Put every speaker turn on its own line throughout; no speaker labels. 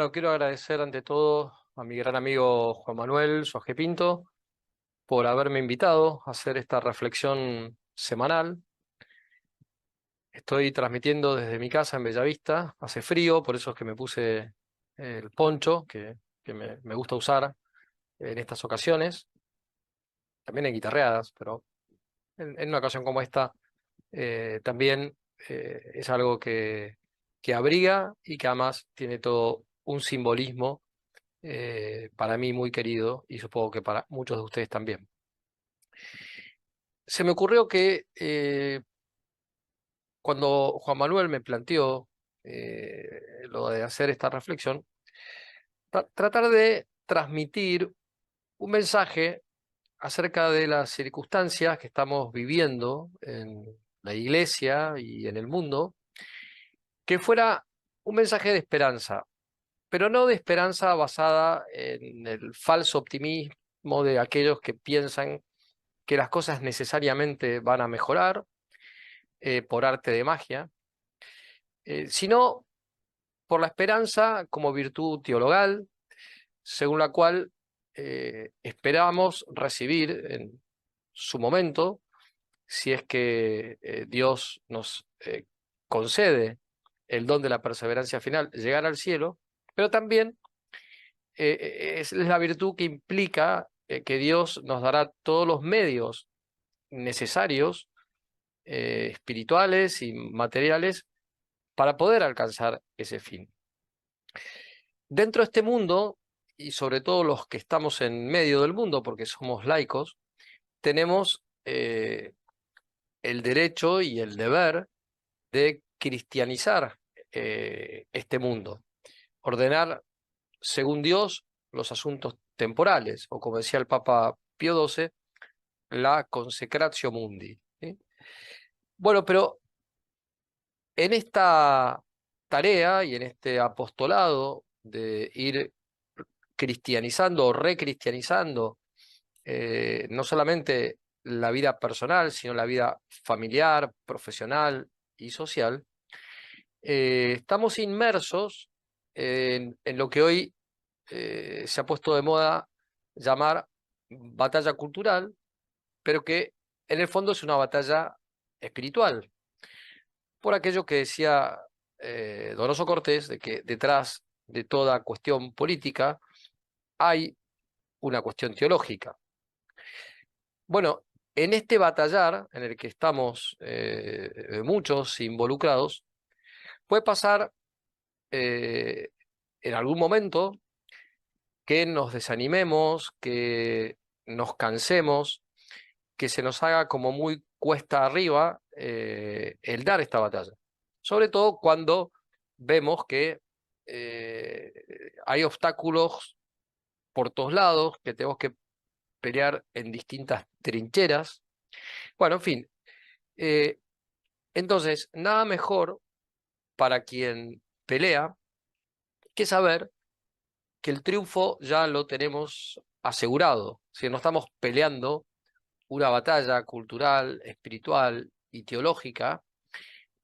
Bueno, quiero agradecer ante todo a mi gran amigo Juan Manuel Suaje Pinto por haberme invitado a hacer esta reflexión semanal. Estoy transmitiendo desde mi casa en Bellavista. Hace frío, por eso es que me puse el poncho que me gusta usar en estas ocasiones, también en guitarreadas, pero en una ocasión como esta también es algo que abriga y que además tiene todo un simbolismo para mí muy querido y supongo que para muchos de ustedes también. Se me ocurrió que cuando Juan Manuel me planteó lo de hacer esta reflexión, tratar de transmitir un mensaje acerca de las circunstancias que estamos viviendo en la iglesia y en el mundo, que fuera un mensaje de esperanza, pero no de esperanza basada en el falso optimismo de aquellos que piensan que las cosas necesariamente van a mejorar por arte de magia, sino por la esperanza como virtud teologal, según la cual esperamos recibir en su momento, si es que Dios nos concede el don de la perseverancia final, llegar al cielo, pero también es la virtud que implica que Dios nos dará todos los medios necesarios espirituales y materiales para poder alcanzar ese fin. Dentro de este mundo, y sobre todo los que estamos en medio del mundo, porque somos laicos, tenemos el derecho y el deber de cristianizar este mundo, ordenar según Dios los asuntos temporales, o como decía el Papa Pío XII, la consecratio mundi, ¿sí? Bueno, pero en esta tarea y en este apostolado de ir cristianizando o recristianizando no solamente la vida personal, sino la vida familiar, profesional y social, estamos inmersos en lo que hoy se ha puesto de moda llamar batalla cultural, pero que en el fondo es una batalla espiritual, por aquello que decía Donoso Cortés, de que detrás de toda cuestión política hay una cuestión teológica. Bueno, en este batallar en el que estamos muchos involucrados, puede pasar eh, en algún momento que nos desanimemos, que nos cansemos, que se nos haga como muy cuesta arriba el dar esta batalla. Sobre todo cuando vemos que eh, hay obstáculos por todos lados, que tenemos que pelear en distintas trincheras. Bueno, en fin. eh, entonces, nada mejor para quien pelea que saber que el triunfo ya lo tenemos asegurado. Si no estamos peleando una batalla cultural, espiritual y teológica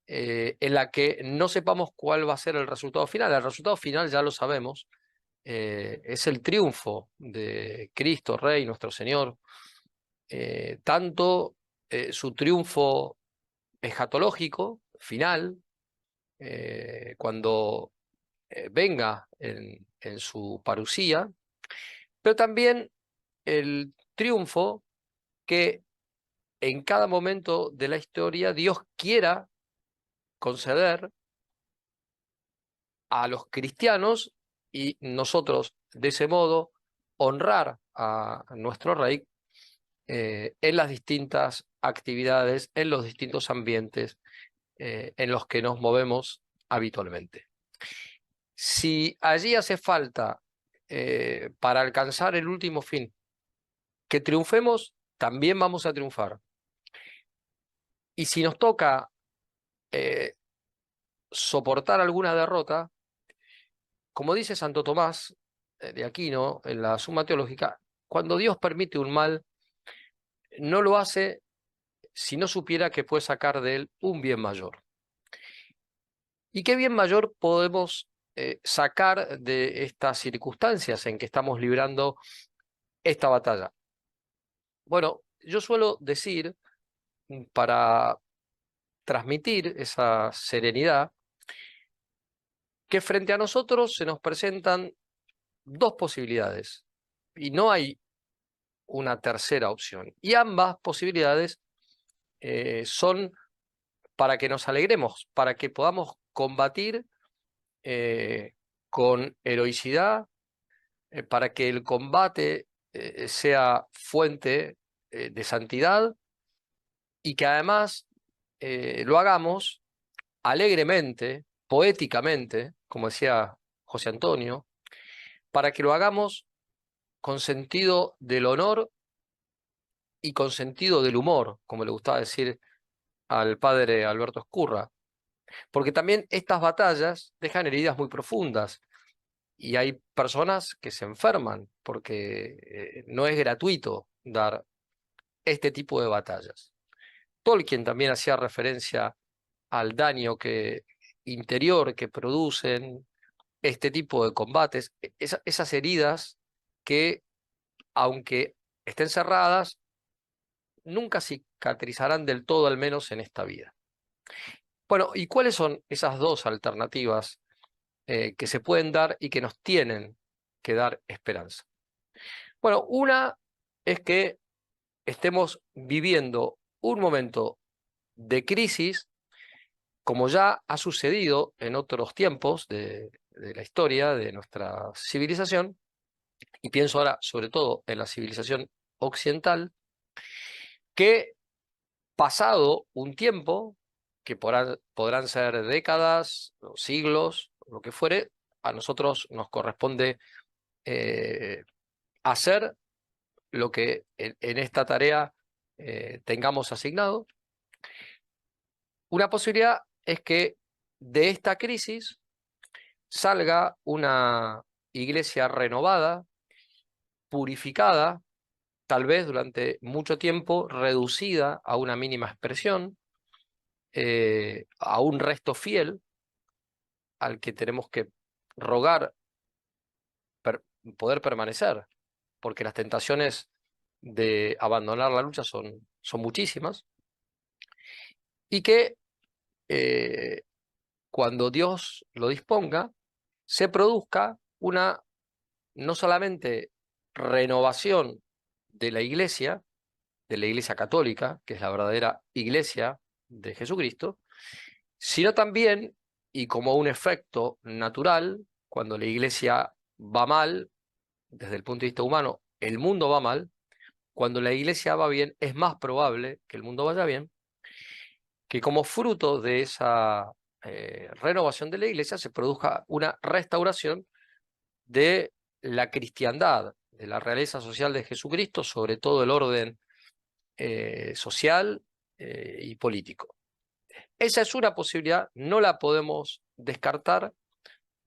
en la que no sepamos cuál va a ser el resultado final. El resultado final ya lo sabemos, es el triunfo de Cristo, Rey, nuestro Señor, tanto su triunfo escatológico, final, cuando venga en su parusía, pero también el triunfo que en cada momento de la historia Dios quiera conceder a los cristianos y nosotros de ese modo honrar a nuestro Rey en las distintas actividades, en los distintos ambientes en los que nos movemos habitualmente. Si allí hace falta para alcanzar el último fin que triunfemos, también vamos a triunfar. Y si nos toca eh, soportar alguna derrota, como dice Santo Tomás de Aquino en la Suma Teológica, cuando Dios permite un mal, no lo hace si no supiera que puede sacar de él un bien mayor. ¿Y qué bien mayor podemos sacar de estas circunstancias en que estamos librando esta batalla? Bueno, yo suelo decir, para transmitir esa serenidad, que frente a nosotros se nos presentan dos posibilidades y no hay una tercera opción. Y ambas posibilidades son para que nos alegremos, para que podamos combatir con heroicidad, para que el combate sea fuente de santidad y que además lo hagamos alegremente, poéticamente, como decía José Antonio, para que lo hagamos con sentido del honor y con sentido del humor, como le gustaba decir al padre Alberto Ezcurra, porque también estas batallas dejan heridas muy profundas y hay personas que se enferman porque no es gratuito dar este tipo de batallas. Tolkien también hacía referencia al daño interior que producen este tipo de combates, esas heridas que, aunque estén cerradas, nunca cicatrizarán del todo, al menos en esta vida. Bueno, ¿y cuáles son esas dos alternativas que se pueden dar y que nos tienen que dar esperanza? Bueno, una es que estemos viviendo un momento de crisis, como ya ha sucedido en otros tiempos de la historia de nuestra civilización, y pienso ahora sobre todo en la civilización occidental, que pasado un tiempo, que podrán ser décadas, o siglos, lo que fuere, a nosotros nos corresponde hacer lo que en esta tarea tengamos asignado. Una posibilidad es que de esta crisis salga una iglesia renovada, purificada, tal vez durante mucho tiempo reducida a una mínima expresión, a un resto fiel al que tenemos que rogar poder permanecer, porque las tentaciones de abandonar la lucha son muchísimas, y que eh, cuando Dios lo disponga, se produzca una no solamente renovación de la iglesia católica, que es la verdadera iglesia de Jesucristo, sino también, y como un efecto natural, cuando la iglesia va mal, desde el punto de vista humano, el mundo va mal. Cuando la iglesia va bien, es más probable que el mundo vaya bien, que como fruto de esa renovación de la iglesia se produzca una restauración de la cristiandad, de la realeza social de Jesucristo, sobre todo el orden social y político. Esa es una posibilidad, no la podemos descartar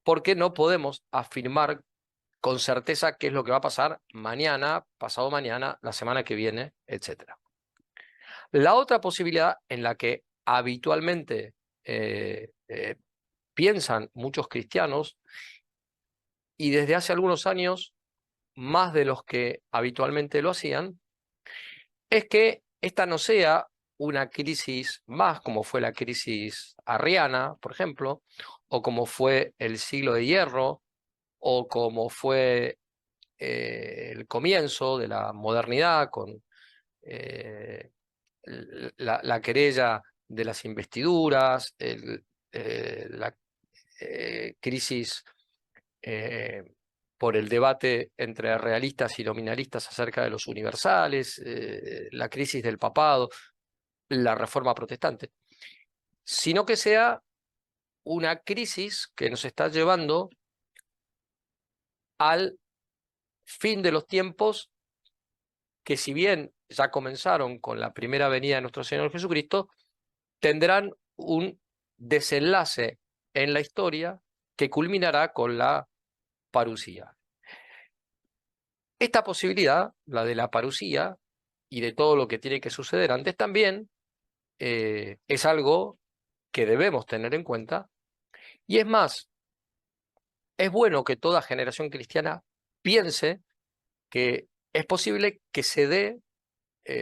porque no podemos afirmar con certeza qué es lo que va a pasar mañana, pasado mañana, la semana que viene, etc. La otra posibilidad en la que habitualmente piensan muchos cristianos, y desde hace algunos años más de los que habitualmente lo hacían, es que esta no sea una crisis más como fue la crisis arriana, por ejemplo, o como fue el siglo de hierro, o como fue el comienzo de la modernidad con eh, la querella de las investiduras, la crisis eh, por el debate entre realistas y nominalistas acerca de los universales, la crisis del papado, la reforma protestante, sino que sea una crisis que nos está llevando al fin de los tiempos, que si bien ya comenzaron con la primera venida de nuestro Señor Jesucristo, tendrán un desenlace en la historia que culminará con la parusía. Esta posibilidad, la de la parusía y de todo lo que tiene que suceder antes también, es algo que debemos tener en cuenta. Y es más, es bueno que toda generación cristiana piense que es posible que se dé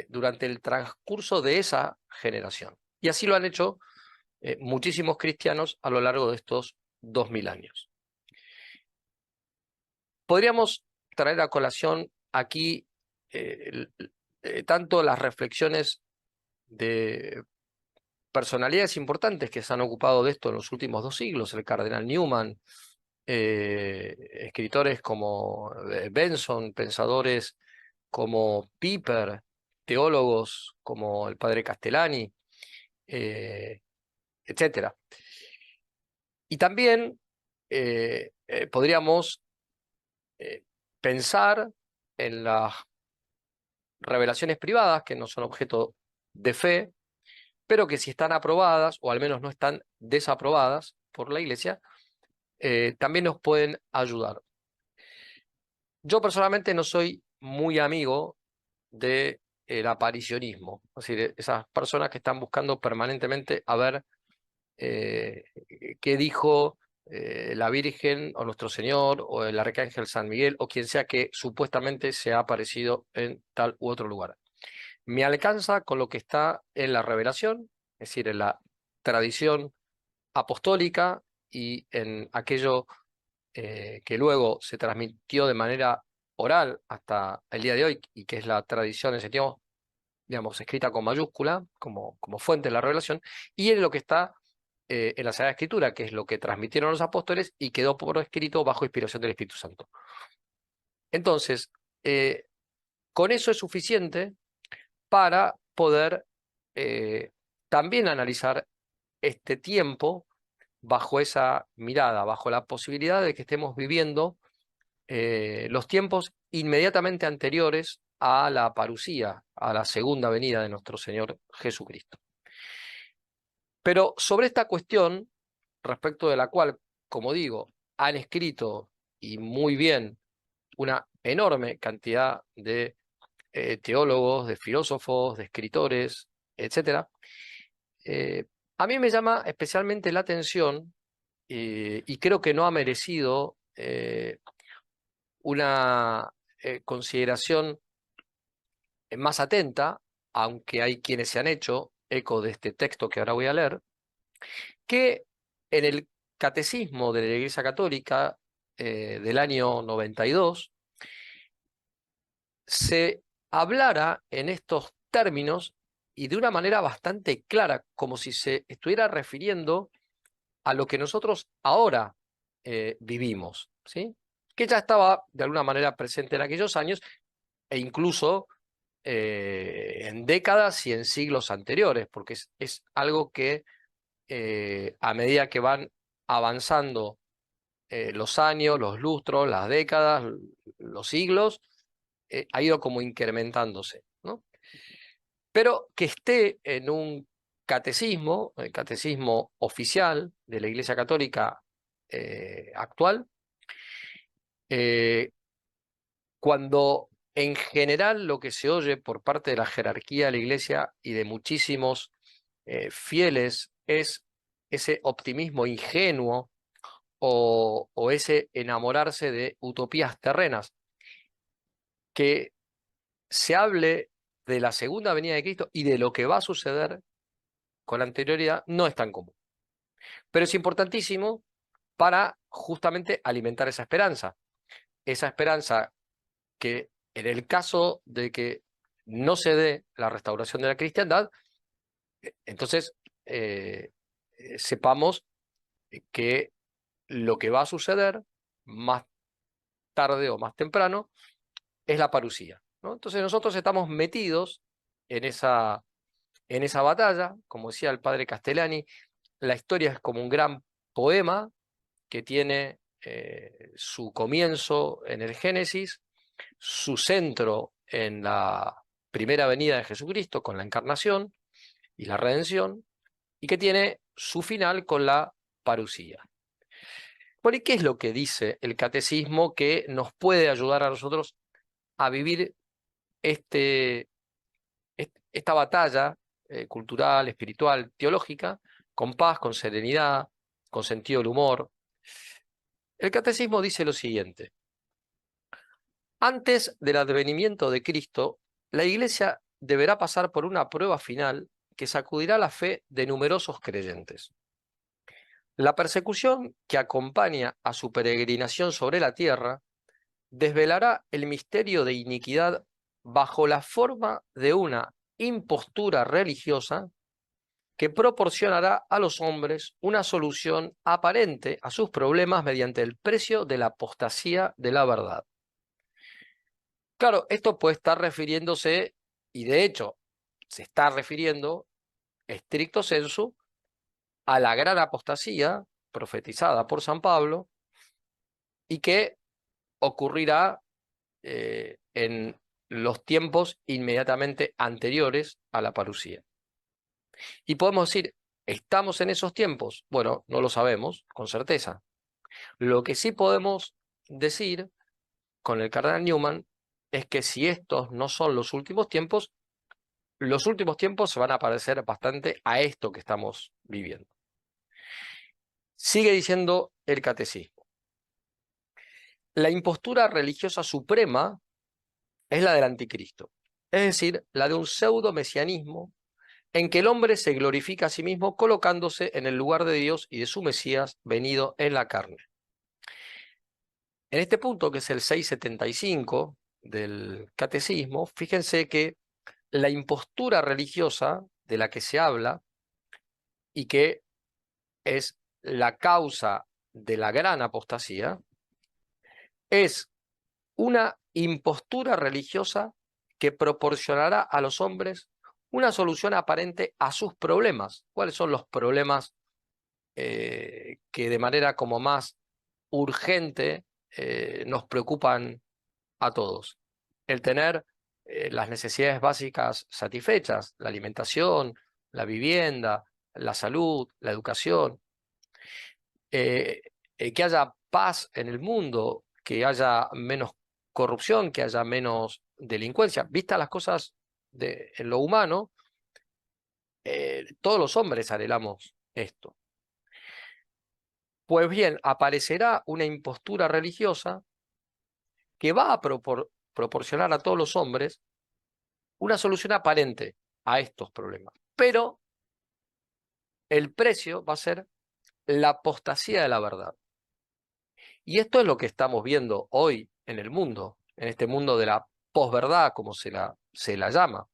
durante el transcurso de esa generación. Y así lo han hecho muchísimos cristianos a lo largo de estos 2000 años. Podríamos traer a colación aquí tanto las reflexiones de personalidades importantes que se han ocupado de esto en los últimos 2 siglos, el cardenal Newman, escritores como Benson, pensadores como Piper, teólogos como el padre Castellani, etc. Y también podríamos eh, pensar en las revelaciones privadas que no son objeto de fe, pero que si están aprobadas, o al menos no están desaprobadas por la Iglesia, también nos pueden ayudar. Yo personalmente no soy muy amigo del aparicionismo, es decir, esas personas que están buscando permanentemente a ver eh, qué dijo la Virgen o nuestro Señor o el Arcángel San Miguel o quien sea que supuestamente se ha aparecido en tal u otro lugar. Me alcanza con lo que está en la revelación, es decir, en la tradición apostólica y en aquello que luego se transmitió de manera oral hasta el día de hoy y que es la tradición en sentido, digamos, escrita con mayúscula como fuente de la revelación, y en lo que está en la Sagrada Escritura, que es lo que transmitieron los apóstoles y quedó por escrito bajo inspiración del Espíritu Santo. Entonces, con eso es suficiente para poder también analizar este tiempo bajo esa mirada, bajo la posibilidad de que estemos viviendo los tiempos inmediatamente anteriores a la parusía, a la segunda venida de nuestro Señor Jesucristo. Pero sobre esta cuestión, respecto de la cual, como digo, han escrito y muy bien una enorme cantidad de teólogos, de filósofos, de escritores, etcétera, a mí me llama especialmente la atención y creo que no ha merecido una consideración más atenta, aunque hay quienes se han hecho eco de este texto que ahora voy a leer, que en el Catecismo de la Iglesia Católica del año 92 se hablara en estos términos y de una manera bastante clara, como si se estuviera refiriendo a lo que nosotros ahora vivimos, ¿sí? Que ya estaba de alguna manera presente en aquellos años e incluso en décadas y en siglos anteriores, porque es algo que a medida que van avanzando los años, los lustros, las décadas, los siglos, ha ido como incrementándose, ¿no? Pero que esté en un catecismo, el catecismo oficial de la Iglesia Católica actual, eh, cuando en general lo que se oye por parte de la jerarquía de la Iglesia y de muchísimos fieles es ese optimismo ingenuo o ese enamorarse de utopías terrenas, que se hable de la segunda venida de Cristo y de lo que va a suceder con anterioridad, no es tan común. Pero es importantísimo para justamente alimentar esa esperanza que en el caso de que no se dé la restauración de la cristiandad, entonces sepamos que lo que va a suceder más tarde o más temprano es la parusía, ¿no? Entonces nosotros estamos metidos en esa batalla, como decía el padre Castellani, la historia es como un gran poema que tiene su comienzo en el Génesis, su centro en la primera venida de Jesucristo con la encarnación y la redención, y que tiene su final con la parusía. Bueno, ¿y qué es lo que dice el catecismo que nos puede ayudar a nosotros a vivir esta batalla cultural, espiritual, teológica, con paz, con serenidad, con sentido del humor? El catecismo dice lo siguiente: antes del advenimiento de Cristo, la Iglesia deberá pasar por una prueba final que sacudirá la fe de numerosos creyentes. La persecución que acompaña a su peregrinación sobre la tierra desvelará el misterio de iniquidad bajo la forma de una impostura religiosa que proporcionará a los hombres una solución aparente a sus problemas mediante el precio de la apostasía de la verdad. Claro, esto puede estar refiriéndose, y de hecho se está refiriendo, estricto sensu, a la gran apostasía profetizada por San Pablo y que ocurrirá en los tiempos inmediatamente anteriores a la parusía. Y podemos decir, ¿estamos en esos tiempos? Bueno, no lo sabemos con certeza. Lo que sí podemos decir con el cardenal Newman es que si estos no son los últimos tiempos se van a parecer bastante a esto que estamos viviendo. Sigue diciendo el catecismo: la impostura religiosa suprema es la del anticristo, es decir, la de un pseudo mesianismo en que el hombre se glorifica a sí mismo colocándose en el lugar de Dios y de su Mesías venido en la carne. En este punto, que es el 675 del catecismo, fíjense que la impostura religiosa de la que se habla y que es la causa de la gran apostasía, es una impostura religiosa que proporcionará a los hombres una solución aparente a sus problemas. ¿Cuáles son los problemas que de manera como más urgente nos preocupan a todos? El tener las necesidades básicas satisfechas, la alimentación, la vivienda, la salud, la educación, eh, que haya paz en el mundo, que haya menos corrupción, que haya menos delincuencia. Vistas las cosas en lo humano, todos los hombres anhelamos esto. Pues bien, aparecerá una impostura religiosa que va a proporcionar a todos los hombres una solución aparente a estos problemas. Pero el precio va a ser la apostasía de la verdad. Y esto es lo que estamos viendo hoy en el mundo, en este mundo de la posverdad, como se la llama.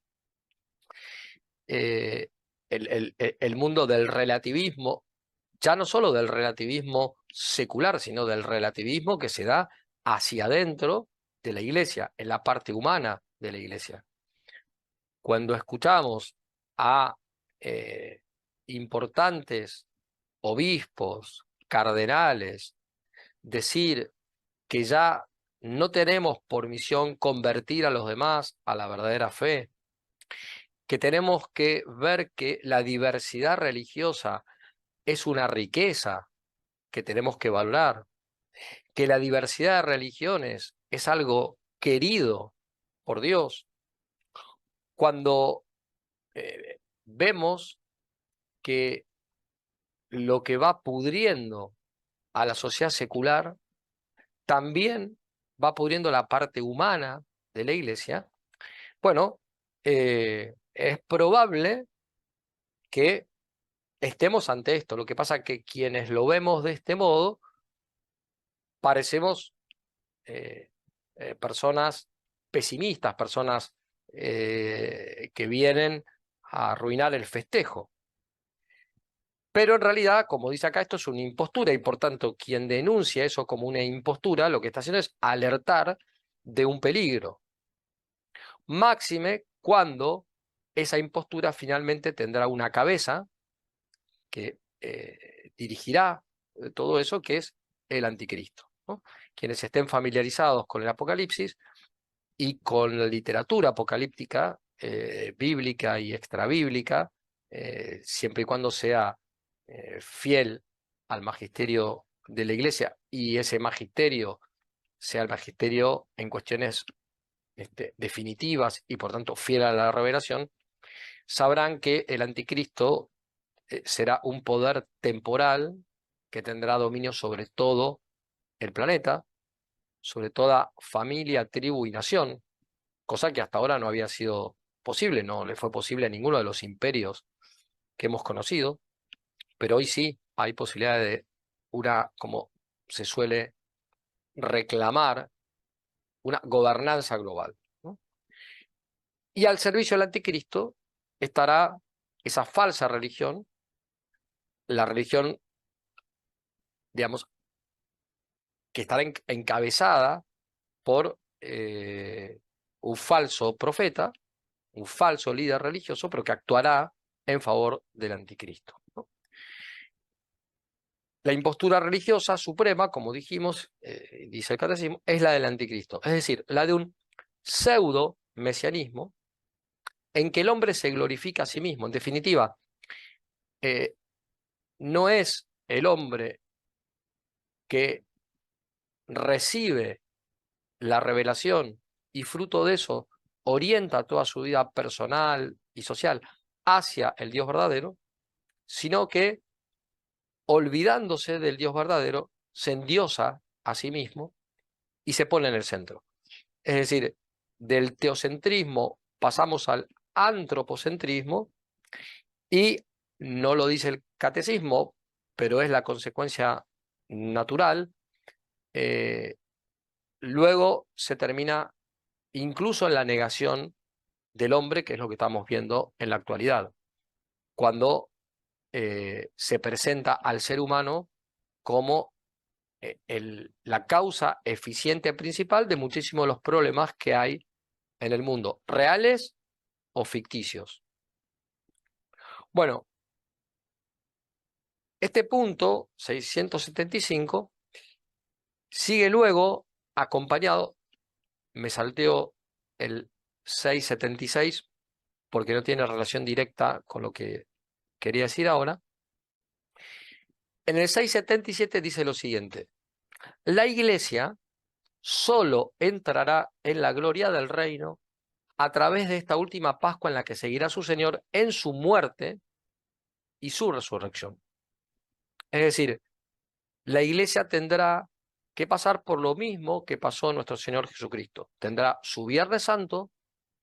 Eh, el mundo del relativismo, ya no solo del relativismo secular, sino del relativismo que se da hacia adentro de la Iglesia, en la parte humana de la Iglesia. Cuando escuchamos a importantes obispos, cardenales, decir que ya no tenemos por misión convertir a los demás a la verdadera fe, que tenemos que ver que la diversidad religiosa es una riqueza que tenemos que valorar, que la diversidad de religiones es algo querido por Dios. Cuando vemos que lo que va pudriendo a la sociedad secular también va pudriendo la parte humana de la Iglesia, bueno, es probable que estemos ante esto. Lo que pasa es que quienes lo vemos de este modo parecemos eh, personas pesimistas, personas que vienen a arruinar el festejo. Pero en realidad, como dice acá, esto es una impostura y por tanto quien denuncia eso como una impostura lo que está haciendo es alertar de un peligro. Máxime cuando esa impostura finalmente tendrá una cabeza que dirigirá todo eso, que es el anticristo, ¿no? Quienes estén familiarizados con el Apocalipsis y con la literatura apocalíptica, bíblica y extrabíblica, siempre y cuando sea fiel al magisterio de la Iglesia y ese magisterio sea el magisterio en cuestiones definitivas y por tanto fiel a la revelación, sabrán que el anticristo será un poder temporal que tendrá dominio sobre todo el planeta, sobre toda familia, tribu y nación, cosa que hasta ahora no había sido posible, no le fue posible a ninguno de los imperios que hemos conocido, pero hoy sí hay posibilidad de una, como se suele reclamar, una gobernanza global, ¿no? Y al servicio del anticristo estará esa falsa religión, la religión, digamos, que estará encabezada por un falso profeta, un falso líder religioso, pero que actuará en favor del anticristo, ¿no? La impostura religiosa suprema, como dijimos, dice el catecismo, es la del anticristo, es decir, la de un pseudo mesianismo en que el hombre se glorifica a sí mismo. En definitiva, eh, no es el hombre que recibe la revelación y fruto de eso orienta toda su vida personal y social hacia el Dios verdadero, sino que olvidándose del Dios verdadero, se endiosa a sí mismo y se pone en el centro. Es decir, del teocentrismo pasamos al antropocentrismo y no lo dice el catecismo, pero es la consecuencia natural. Luego se termina incluso en la negación del hombre, que es lo que estamos viendo en la actualidad, cuando se presenta al ser humano como la causa eficiente principal de muchísimos de los problemas que hay en el mundo, reales o ficticios. Bueno, este punto 675 sigue luego acompañado, me salteo el 676 porque no tiene relación directa con lo que quería decir ahora. En el 677 dice lo siguiente: la Iglesia solo entrará en la gloria del reino a través de esta última Pascua en la que seguirá su Señor en su muerte y su resurrección. Es decir, la Iglesia tendrá que pasar por lo mismo que pasó nuestro Señor Jesucristo. Tendrá su Viernes Santo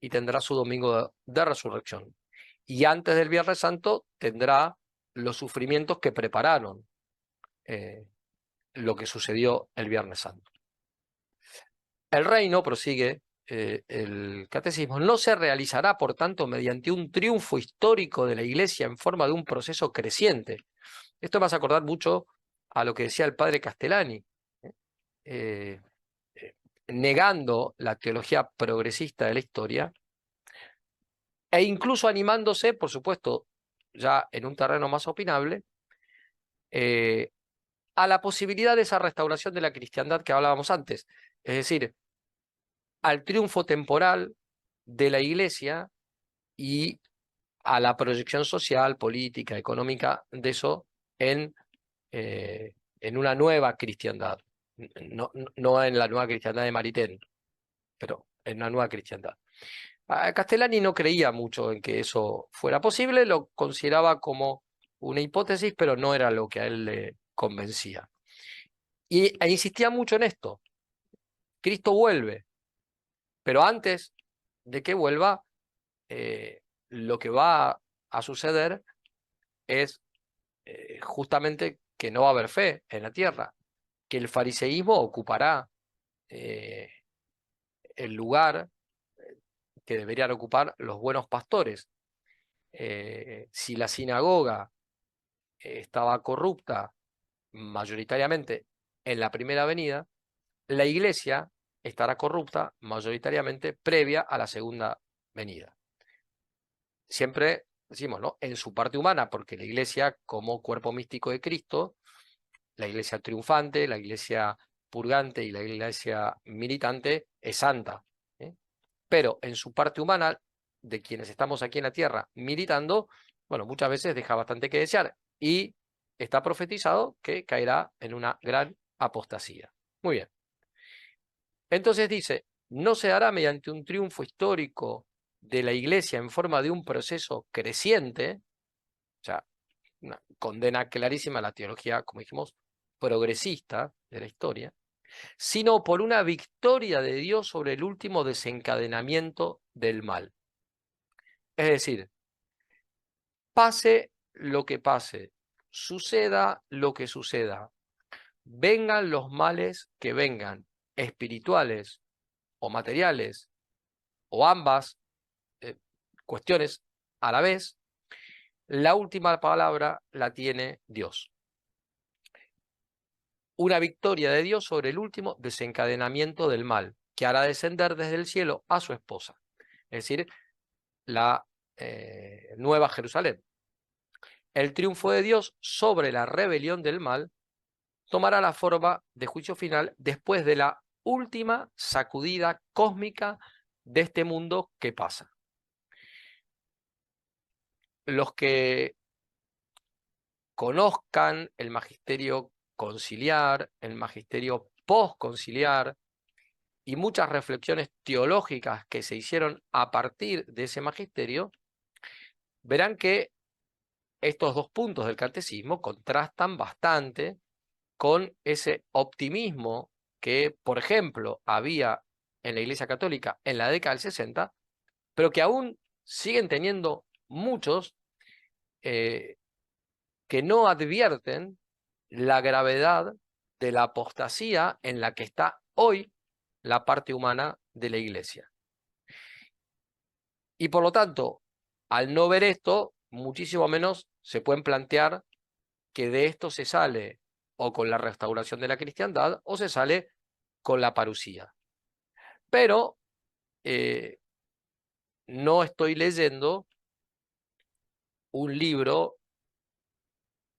y tendrá su domingo de resurrección. Y antes del Viernes Santo tendrá los sufrimientos que prepararon lo que sucedió el Viernes Santo. El reino, prosigue el catecismo, no se realizará, por tanto, mediante un triunfo histórico de la Iglesia en forma de un proceso creciente. Esto me hace acordar mucho a lo que decía el padre Castellani, eh, negando la teología progresista de la historia e incluso animándose, por supuesto, ya en un terreno más opinable, a la posibilidad de esa restauración de la cristiandad que hablábamos antes. Es decir, al triunfo temporal de la Iglesia y a la proyección social, política, económica de eso en una nueva cristiandad. No en la nueva cristiandad de Maritain, pero en una nueva cristiandad. Castellani no creía mucho en que eso fuera posible, lo consideraba como una hipótesis, pero no era lo que a él le convencía. E insistía mucho en esto: Cristo vuelve, pero antes de que vuelva, lo que va a suceder es justamente que no va a haber fe en la tierra, que el fariseísmo ocupará eh, el lugar que deberían ocupar los buenos pastores. Si la sinagoga estaba corrupta mayoritariamente en la primera venida, la iglesia estará corrupta mayoritariamente previa a la segunda venida. Siempre decimos, ¿no?, en su parte humana, porque la iglesia como cuerpo místico de Cristo, la iglesia triunfante, la iglesia purgante y la iglesia militante es santa, ¿eh? Pero en su parte humana, de quienes estamos aquí en la tierra militando, bueno, muchas veces deja bastante que desear y está profetizado que caerá en una gran apostasía. Muy bien. Entonces dice, no se hará mediante un triunfo histórico de la Iglesia en forma de un proceso creciente, o sea, una condena clarísima a la teología, como dijimos, progresista de la historia, sino por una victoria de Dios sobre el último desencadenamiento del mal. Es decir, pase lo que pase, suceda lo que suceda, vengan los males que vengan, espirituales o materiales, o ambas cuestiones a la vez, la última palabra la tiene Dios. Una victoria de Dios sobre el último desencadenamiento del mal, que hará descender desde el cielo a su esposa, es decir, la Nueva Jerusalén. El triunfo de Dios sobre la rebelión del mal tomará la forma de juicio final después de la última sacudida cósmica de este mundo que pasa. Los que conozcan el magisterio conciliar, el magisterio postconciliar y muchas reflexiones teológicas que se hicieron a partir de ese magisterio, verán que estos dos puntos del catecismo contrastan bastante con ese optimismo que, por ejemplo, había en la Iglesia Católica en la década del 60, pero que aún siguen teniendo muchos que no advierten la gravedad de la apostasía en la que está hoy la parte humana de la Iglesia. Y por lo tanto, al no ver esto, muchísimo menos se pueden plantear que de esto se sale o con la restauración de la cristiandad o se sale con la parusía. Pero no estoy leyendo un libro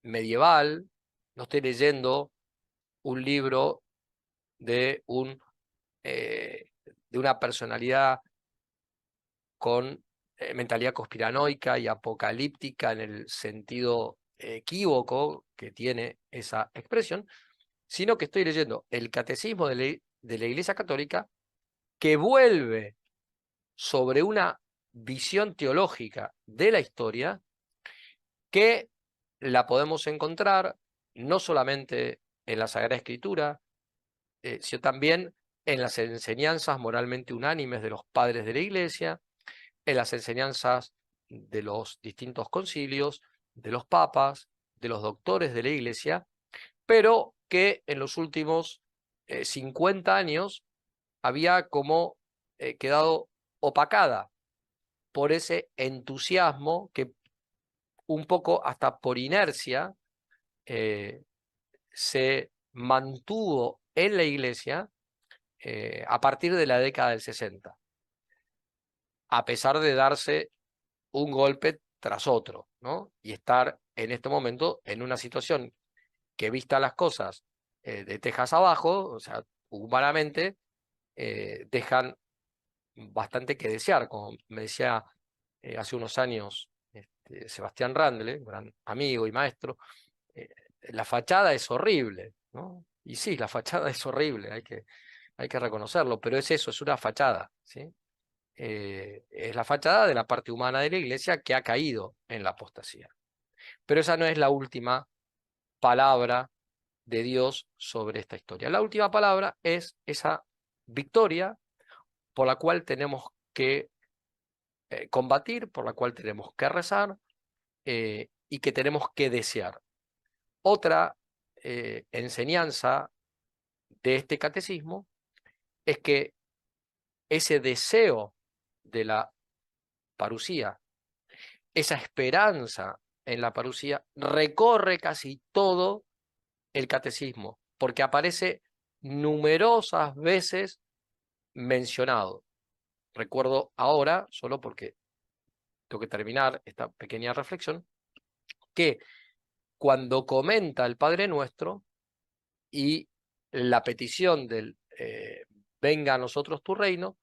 medieval, no estoy leyendo un libro de, de una personalidad con mentalidad conspiranoica y apocalíptica en el sentido equívoco que tiene esa expresión, sino que estoy leyendo el Catecismo de la Iglesia Católica, que vuelve sobre una visión teológica de la historia que la podemos encontrar no solamente en la Sagrada Escritura, sino también en las enseñanzas moralmente unánimes de los padres de la Iglesia, en las enseñanzas de los distintos concilios, de los papas, de los doctores de la Iglesia, pero que en los últimos 50 años había como quedado opacada por ese entusiasmo que un poco hasta por inercia se mantuvo en la Iglesia a partir de la década del 60, a pesar de darse un golpe tras otro, ¿no? Y estar en este momento en una situación que, vista las cosas de tejas abajo, o sea, humanamente, dejan bastante que desear, como me decía hace unos años Sebastián Randle, un gran amigo y maestro, eh, la fachada es horrible, ¿no? Y sí, la fachada es horrible, hay que reconocerlo, pero es eso, es una fachada, ¿sí? Es la fachada de la parte humana de la Iglesia que ha caído en la apostasía. Pero esa no es la última palabra de Dios sobre esta historia. La última palabra es esa victoria por la cual tenemos que combatir, por la cual tenemos que rezar y que tenemos que desear. Otra enseñanza de este catecismo es que ese deseo de la parusía, esa esperanza en la parusía, recorre casi todo el catecismo, porque aparece numerosas veces mencionado. Recuerdo ahora, solo porque tengo que terminar esta pequeña reflexión, que cuando comenta el Padre Nuestro y la petición del venga a nosotros tu reino,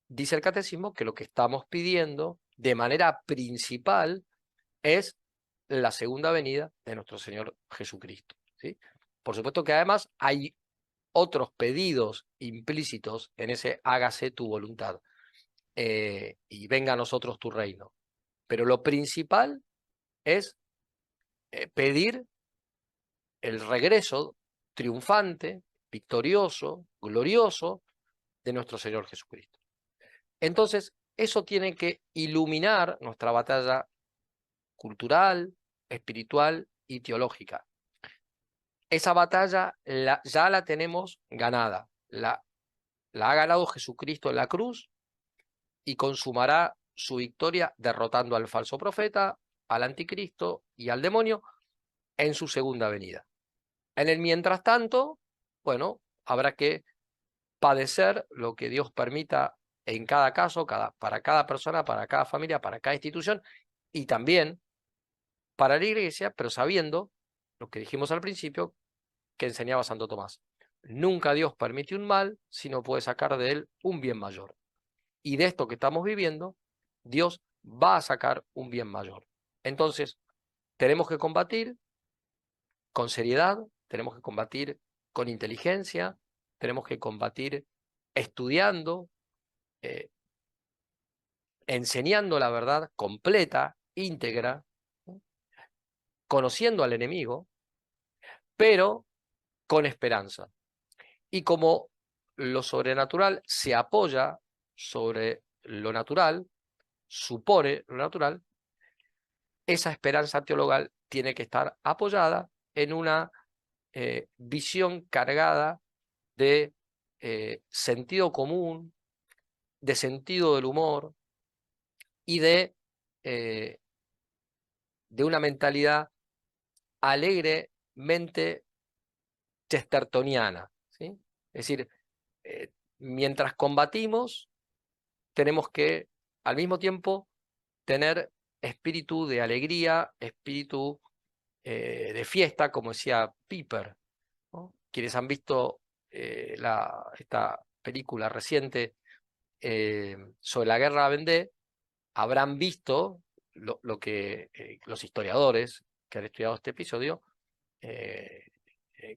dice el catecismo que lo que estamos pidiendo de manera principal es la segunda venida de nuestro Señor Jesucristo, ¿sí? Por supuesto que además hay otros pedidos implícitos en ese hágase tu voluntad y venga a nosotros tu reino. Pero lo principal es pedir el regreso triunfante victorioso, glorioso de nuestro Señor Jesucristo. Entonces, eso tiene que iluminar nuestra batalla cultural, espiritual y teológica. Esa batalla ya la tenemos ganada. La ha ganado Jesucristo en la cruz y consumará su victoria derrotando al falso profeta, al anticristo y al demonio en su segunda venida. En el mientras tanto, bueno, habrá que padecer lo que Dios permita en cada caso, para cada persona, para cada familia, para cada institución y también para la iglesia, pero sabiendo lo que dijimos al principio que enseñaba Santo Tomás. Nunca Dios permite un mal si no puede sacar de él un bien mayor. Y de esto que estamos viviendo, Dios va a sacar un bien mayor. Entonces, tenemos que combatir con seriedad, tenemos que combatir con inteligencia, tenemos que combatir estudiando, enseñando la verdad completa, íntegra, ¿no? Conociendo al enemigo, pero con esperanza. Y como lo sobrenatural se apoya sobre lo natural, supone lo natural, esa esperanza teologal tiene que estar apoyada en una visión cargada de sentido común, de sentido del humor y de una mentalidad alegremente chestertoniana, ¿sí? Es decir, mientras combatimos, tenemos que al mismo tiempo tener espíritu de alegría, espíritu de fiesta, como decía Piper, ¿no? Quienes han visto esta película reciente sobre la guerra de Vendée, habrán visto lo que los historiadores que han estudiado este episodio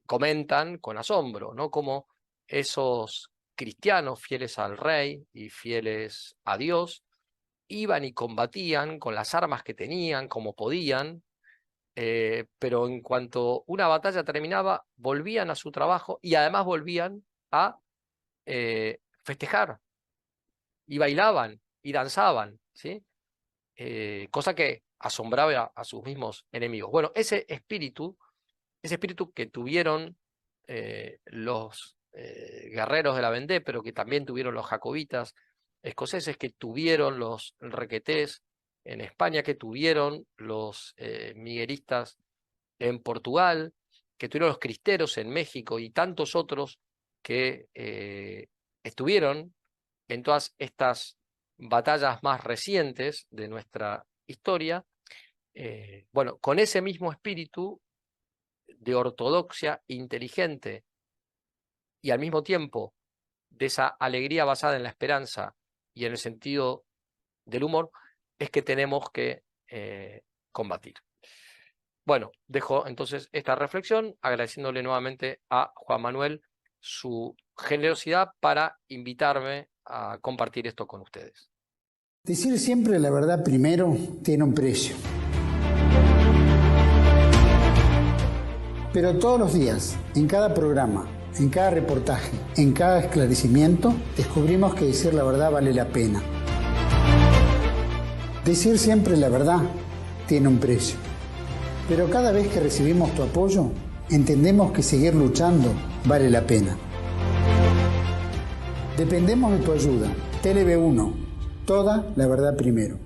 comentan con asombro, ¿no? Como esos cristianos fieles al rey y fieles a Dios iban y combatían con las armas que tenían, como podían, pero en cuanto una batalla terminaba, volvían a su trabajo y además volvían a festejar, y bailaban, y danzaban, ¿sí? Cosa que asombraba a sus mismos enemigos. Bueno, ese espíritu que tuvieron los guerreros de la Vendée, pero que también tuvieron los jacobitas escoceses, que tuvieron los requetés en España, que tuvieron los miguelistas en Portugal, que tuvieron los cristeros en México y tantos otros que estuvieron en todas estas batallas más recientes de nuestra historia. Bueno, con ese mismo espíritu de ortodoxia inteligente y al mismo tiempo de esa alegría basada en la esperanza y en el sentido del humor, es que tenemos que combatir. Bueno, dejo entonces esta reflexión agradeciéndole nuevamente a Juan Manuel su generosidad para invitarme a compartir esto con ustedes.
Decir siempre la verdad primero tiene un precio. Pero todos los días, en cada programa, en cada reportaje, en cada esclarecimiento, descubrimos que decir la verdad vale la pena. Decir siempre la verdad tiene un precio. Pero cada vez que recibimos tu apoyo, entendemos que seguir luchando vale la pena. Dependemos de tu ayuda. TLV1, toda la verdad primero.